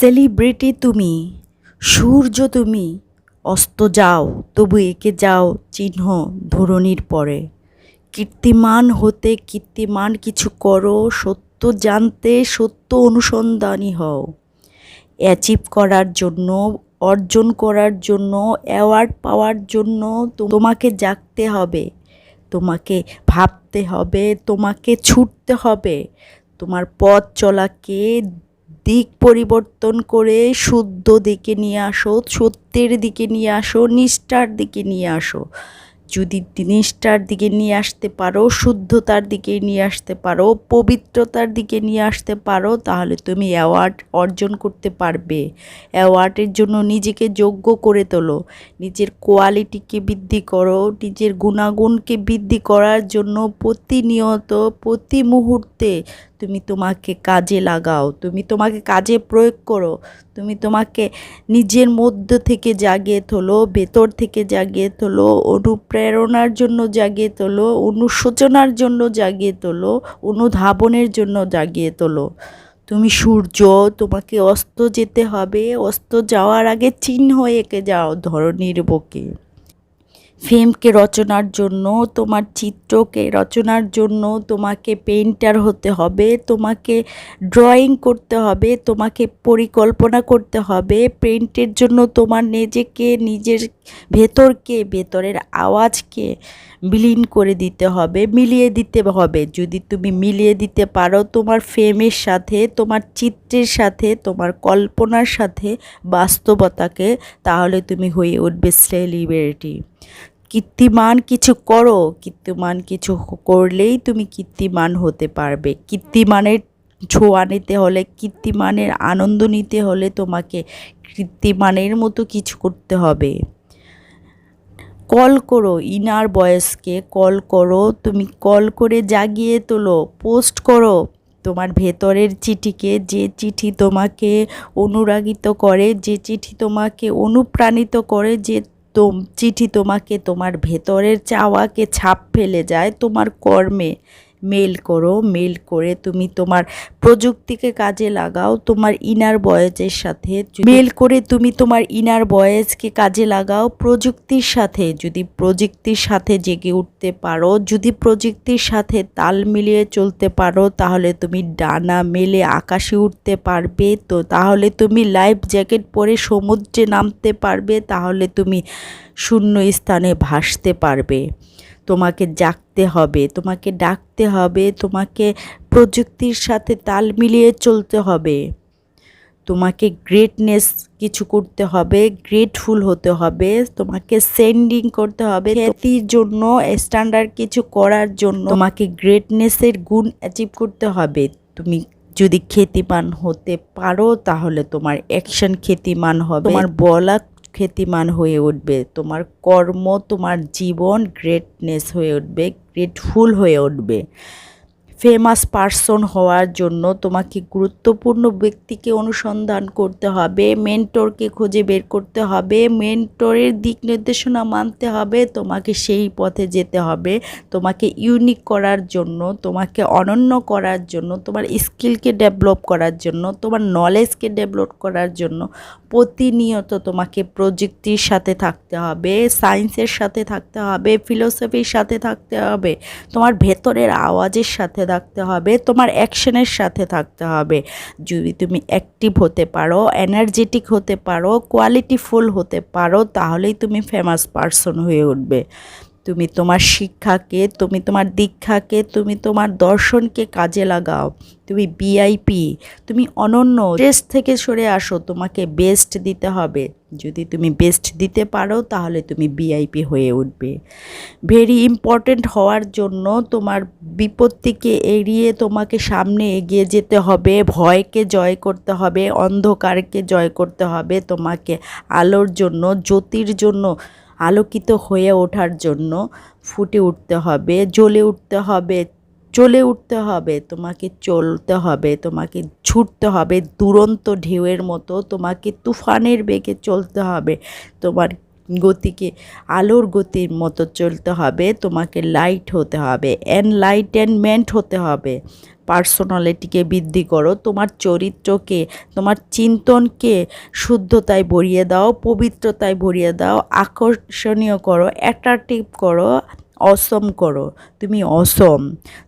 Celebrity তুমি, সূর্য তুমি, অস্ত যাও তবু এঁকে যাও চিহ্ন ধরণীর পরে। কীর্তিমান হতে কীর্তিমান কিছু করো, সত্য জানতে সত্য অনুসন্ধানী হও। অ্যাচিভ করার জন্য, অর্জন করার জন্য, অ্যাওয়ার্ড পাওয়ার জন্য তোমাকে জাগতে হবে, তোমাকে ভাবতে হবে, তোমাকে ছুটতে হবে। তোমার পথ চলাকে দিক পরিবর্তন করে শুদ্ধ দিকে নিয়ে আসো, সত্যের দিকে নিয়ে আসো, নিষ্ঠার দিকে নিয়ে আসো। যদি নিষ্ঠার দিকে নিয়ে আসতে পারো, শুদ্ধতার দিকে নিয়ে আসতে পারো, পবিত্রতার দিকে নিয়ে আসতে পারো, তাহলে তুমি অ্যাওয়ার্ড অর্জন করতে পারবে। অ্যাওয়ার্ডের জন্য নিজেকে যোগ্য করে তোলো, নিজের কোয়ালিটিকে বৃদ্ধি করো, নিজের গুণাগুণকে বৃদ্ধি করার জন্য প্রতিনিয়ত প্রতি মুহূর্তে তুমি তোমাকে কাজে লাগাও, তুমি তোমাকে কাজে প্রয়োগ করো। তুমি তোমাকে নিজের মধ্য থেকে জাগিয়ে তোলো, ভেতর থেকে জাগিয়ে তোলো, অনুপ্রেরণার জন্য জাগিয়ে তোলো, অনুশোচনার জন্য জাগিয়ে তোলো, অনুধাবনের জন্য জাগিয়ে তোলো। তুমি সূর্য, তোমাকে অস্ত যেতে হবে, অস্ত যাওয়ার আগে চিহ্ন এঁকে যাও ধরণীর বুকে। ফেমকে রচনার জন্য, তোমার চিত্রকে রচনার জন্য তোমাকে পেইন্টার হতে হবে, তোমাকে ড্রয়িং করতে হবে, তোমাকে পরিকল্পনা করতে হবে। পেইন্টের জন্য তোমার নিজেকে, নিজের ভেতরকে, ভেতরের আওয়াজকে বিলীন করে দিতে হবে, মিলিয়ে দিতে হবে। যদি তুমি মিলিয়ে দিতে পারো তোমার ফেমের সাথে, তোমার চিত্রের সাথে, তোমার কল্পনার সাথে বাস্তবতাকে, তাহলে তুমি হয়ে উঠবে সেলিব্রিটি। কীর্তিমান কিছু করো, কীর্তিমান কিছু করলেই তুমি কীর্তিমান হতে পারবে। কীর্তিমানের ছোঁয়া নিতে হলে, কীর্তিমানের আনন্দ নিতে হলে তোমাকে কীর্তিমানের মতো কিছু করতে হবে। কল করো, ইনার ভয়েসকে কল করো, তুমি কল করে জাগিয়ে তোলো, পোস্ট করো তোমার ভেতরের চিঠিকে, যে চিঠি তোমাকে অনুরাগিত করে, যে চিঠি তোমাকে অনুপ্রাণিত করে, যে চিঠি তোমাকে তোমার ভেতরের চাওয়াকে ছাপ ফেলে যায় তোমার কর্মে। মেল করো, মেল করে তুমি তোমার প্রযুক্তিকে কাজে লাগাও তোমার ইনার ভয়েসের সাথে। মেল করে তুমি তোমার ইনার ভয়েসকে কাজে লাগাও প্রযুক্তির সাথে। যদি প্রযুক্তির সাথে জেগে উঠতে পারো, যদি প্রযুক্তির সাথে তাল মিলিয়ে চলতে পারো, তাহলে তুমি ডানা মেলে আকাশে উঠতে পারবে। তো তাহলে তুমি লাইফ জ্যাকেট পরে সমুদ্রে নামতে পারবে, তাহলে তুমি শূন্য স্থানে ভাসতে পারবে। তোমাকে জাগতে হবে, তোমাকে ডাকতে হবে, তোমাকে প্রযুক্তির সাথে তাল মিলিয়ে চলতে হবে। তোমাকে গ্রেটনেস কিছু করতে হবে, গ্রেটফুল হতে হবে, তোমাকে সেন্ডিং করতে হবে খ্যাতির জন্য, স্ট্যান্ডার্ড কিছু করার জন্য তোমাকে গ্রেটনেসের গুণ অ্যাচিভ করতে হবে। তুমি যদি খ্যাতিমান হতে পারো, তাহলে তোমার অ্যাকশন খ্যাতিমান হবে, তোমার বলা খ্যাতিমান হয়ে উঠবে, তোমার কর্ম, তোমার জীবন গ্রেটনেস হয়ে উঠবে, গ্রেটফুল হয়ে উঠবে। ফেমাস পারসন হওয়ার জন্য তোমাকে গুরুত্বপূর্ণ ব্যক্তিকে অনুসন্ধান করতে হবে, মেন্টরকে খুঁজে বের করতে হবে, মেন্টরের দিক নির্দেশনা মানতে হবে, তোমাকে সেই পথে যেতে হবে। তোমাকে ইউনিক করার জন্য, তোমাকে অনন্য করার জন্য, তোমার স্কিলকে ডেভেলপ করার জন্য, তোমার নলেজকে ডেভেলপ করার জন্য প্রতিনিয়ত তোমাকে প্রযুক্তির সাথে থাকতে হবে, সায়েন্সের সাথে থাকতে হবে, ফিলোসফির সাথে থাকতে হবে, তোমার ভেতরের আওয়াজের সাথে থাকতে হবে, তোমার অ্যাকশনের সাথে থাকতে হবে। যদি তুমি অ্যাক্টিভ হতে পারো, এনার্জেটিক হতে পারো, কোয়ালিটিফুল হতে পারো, তাহলেই তুমি ফেমাস পারসন হয়ে উঠবে। তুমি তোমার শিক্ষাকে, তুমি তোমার দীক্ষাকে, তুমি তোমার দর্শনকে কাজে লাগাও। তুমি ভিআইপি, তুমি অনন্য। স্ট্রেস থেকে সরে আসো, তোমাকে বেস্ট দিতে হবে। যদি তুমি বেস্ট দিতে পারো, তাহলে তুমি ভিআইপি হয়ে উঠবে। ভেরি ইম্পর্ট্যান্ট হওয়ার জন্য তোমার বিপত্তিকে এড়িয়ে তোমাকে সামনে এগিয়ে যেতে হবে, ভয়কে জয় করতে হবে, অন্ধকারকে জয় করতে হবে, তোমাকে আলোর জন্য, জ্যোতির জন্য, আলোকিত হয়ে ওঠার জন্য ফুটে উঠতে হবে, জ্বলে উঠতে হবে, চলে উঠতে হবে, তোমাকে চলতে হবে, তোমাকে ছুটতে হবে দুরন্ত ঢেউয়ের মতো, তোমাকে তুফানের বেগে চলতে হবে। তোমার গতিকে আলোর গতির মতো চলতে হবে, তোমাকে লাইট হতে হবে, এনলাইটেনমেন্ট হতে হবে। পার্সোনালিটিকে বৃদ্ধি করো, তোমার চরিত্রকে, তোমার চিন্তনকে শুদ্ধতায় ভরিয়ে দাও, পবিত্রতায় ভরিয়ে দাও, আকর্ষণীয় করো, অ্যাট্রাকটিভ করো, অসম করো। তুমি অসম,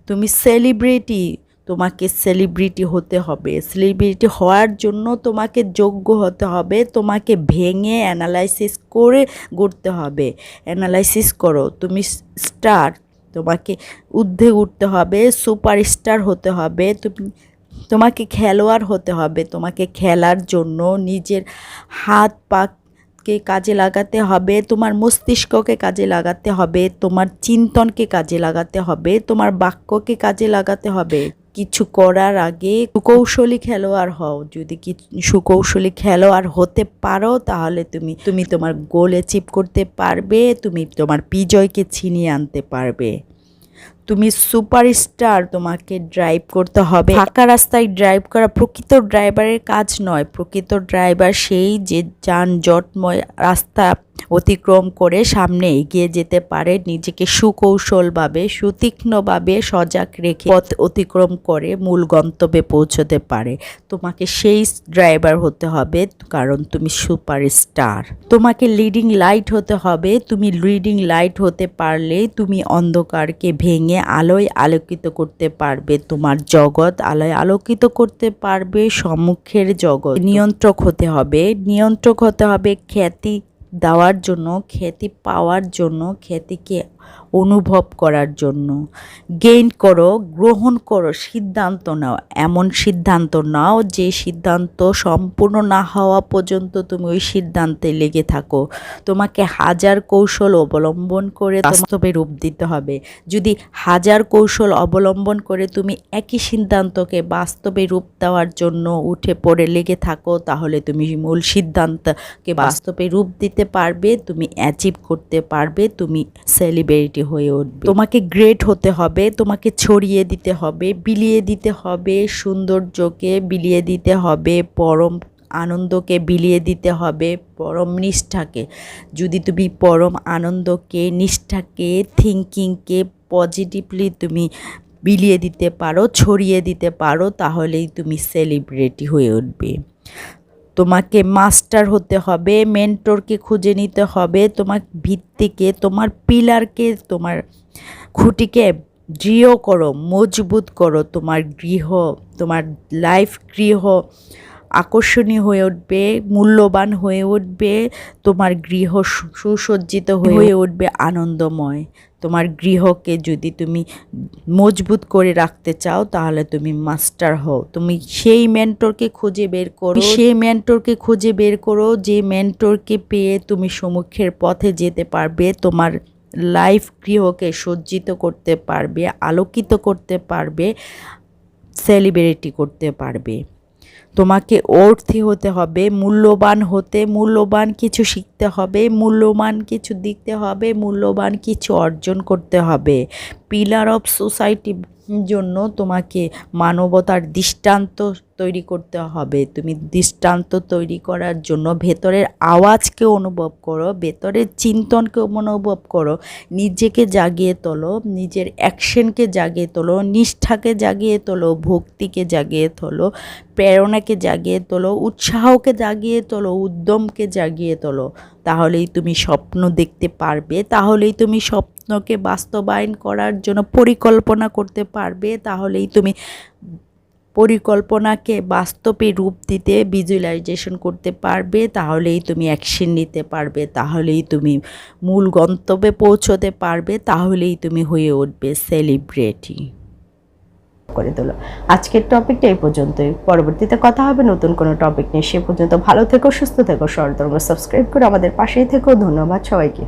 তুমি সেলিব্রিটি, তোমাকে সেলিব্রিটি হতে হবে। সেলিব্রিটি হওয়ার জন্য তোমাকে যোগ্য হতে হবে, তোমাকে ভেঙে অ্যানালাইসিস করে গড়তে হবে। অ্যানালাইসিস করো, তুমি স্টার, তোমাকে ঊর্ধ্বে উঠতে হবে, সুপারস্টার হতে হবে, তোমাকে খেলোয়াড় হতে হবে। তোমাকে খেলার জন্য নিজের হাত পাকে কাজে লাগাতে হবে, তোমার মস্তিষ্ককে কাজে লাগাতে হবে, তোমার চিন্তনকে কাজে লাগাতে হবে, তোমার বাক্যকে কাজে লাগাতে হবে। কিছু করার আগে সুকৌশলী খেলোয়াড় হও। যদি সুকৌশলী খেলোয়াড় হতে পারো তাহলে তুমি তোমার গোল অ্যাচিভ করতে পারবে, তুমি তোমার বিজয়কে ছিনিয়ে আনতে পারবে। তুমি সুপারস্টার, তোমাকে ড্রাইভ করতে হবে। ফাঁকা রাস্তায় ড্রাইভ করা প্রকৃত ড্রাইভারের কাজ নয়। প্রকৃত ড্রাইভার সেই যে যানজটময় রাস্তা অতিক্রম করে সামনে এগিয়ে যেতে পারে, নিজেকে সুকৌশলভাবে, সুতীক্ষ্ণভাবে সজাগ রেখে পথ অতিক্রম করে মূল গন্তব্যে পৌঁছতে পারে। তোমাকে সেই ড্রাইভার হতে হবে, কারণ তুমি সুপারস্টার। তোমাকে লিডিং লাইট হতে হবে। তুমি লিডিং লাইট হতে পারলে তুমি অন্ধকারকে ভেঙে আলোয় আলোকিত করতে পারবে, তোমার জগৎ আলোয় আলোকিত করতে পারবে, সম্মুখের জগৎ। নিয়ন্ত্রক হতে হবে। নিয়ন্ত্রক হতে হবে খ্যাতি দেওয়ার জন্য, খ্যাতি পাওয়ার জন্য, খ্যাতিকে অনুভব করার জন্য। গেইন করো, গ্রহণ করো, সিদ্ধান্ত নাও। এমন সিদ্ধান্ত নাও যে সিদ্ধান্ত সম্পূর্ণ না হওয়া পর্যন্ত তুমি ওই সিদ্ধান্তে লেগে থাকো। তোমাকে হাজার কৌশল অবলম্বন করে বাস্তবে রূপ দিতে হবে। যদি হাজার কৌশল অবলম্বন করে তুমি একই সিদ্ধান্তকে বাস্তবে রূপ দেওয়ার জন্য উঠে পড়ে লেগে থাকো, তাহলে তুমি মূল সিদ্ধান্তকে বাস্তবে রূপ দিতে পারবে, তুমি অ্যাচিভ করতে পারবে, তুমি সেলিব্রিটি হয়ে উঠবে। তোমাকে গ্রেট হতে হবে, তোমাকে ছড়িয়ে দিতে হবে, বিলিয়ে দিতে হবে, সৌন্দর্যকে বিলিয়ে দিতে হবে, পরম আনন্দকে বিলিয়ে দিতে হবে, পরম নিষ্ঠাকে। যদি তুমি পরম আনন্দকে, নিষ্ঠাকে, থিঙ্কিংকে পজিটিভলি তুমি বিলিয়ে দিতে পারো, ছড়িয়ে দিতে পারো, তাহলেই তুমি সেলিব্রিটি হয়ে উঠবে। তোমাকে মাস্টার হতে হবে, মেন্টরকে খুঁজে নিতে হবে, তোমার ভিত্তিকে, তোমার পিলারকে, তোমার খুঁটিকে দৃঢ় করো, মজবুত করো। তোমার তোমার লাইফ গৃহ আকর্ষণীয় হয়ে উঠবে, মূল্যবান হয়ে উঠবে, তোমার গৃহ সুসজ্জিত হয়ে উঠবে, আনন্দময়। তোমার গৃহকে যদি তুমি মজবুত করে রাখতে চাও তাহলে তুমি মাস্টার হও। তুমি সেই মেন্টরকে খুঁজে বের করো, যে মেন্টরকে পেয়ে তুমি সম্মুখের পথে যেতে পারবে, তোমার লাইফ গৃহকে সজ্জিত করতে পারবে, আলোকিত করতে পারবে, সেলিব্রিটি করতে পারবে। তোমাকে অর্থী হতে হবে, মূল্যবান কিছু শিখতে হবে, মূল্যবান কিছু দিতে হবে, মূল্যবান কিছু অর্জন করতে হবে। পিলার অফ সোসাইটির জন্য তোমাকে মানবতার দৃষ্টান্ত তৈরি করতে হবে। তুমি দৃষ্টান্ত তৈরি করার জন্য ভেতরের আওয়াজকে অনুভব করো, ভেতরের চিন্তনকে অনুভব করো, নিজেকে জাগিয়ে তোলো, নিজের অ্যাকশনকে জাগিয়ে তোলো, নিষ্ঠাকে জাগিয়ে তোলো, ভক্তিকে জাগিয়ে তোলো, প্রেরণাকে জাগিয়ে তোলো, উৎসাহকে জাগিয়ে তোলো, উদ্যমকে জাগিয়ে তোলো। তাহলেই তুমি স্বপ্ন দেখতে পারবে, তাহলেই তুমি স্বপ্নকে বাস্তবায়ন করার জন্য পরিকল্পনা করতে পারবে, তাহলেই তুমি পরিকল্পনাকে বাস্তবে রূপ দিতে ভিজুয়ালাইজেশন করতে পারবে, তাহলেই তুমি অ্যাকশন নিতে পারবে, তাহলেই তুমি মূল গন্তব্যে পৌঁছতে পারবে, তাহলেই তুমি হয়ে উঠবে সেলিব্রিটি। করে তোলো। আজকের টপিকটা এই পর্যন্তই, পরবর্তীতে কথা হবে নতুন কোনো টপিক নিয়ে। সে পর্যন্ত ভালো থেকো, সুস্থ থেকো, সরধর্ম সাবস্ক্রাইব করে আমাদের পাশেই থেকো। ধন্যবাদ সবাইকে।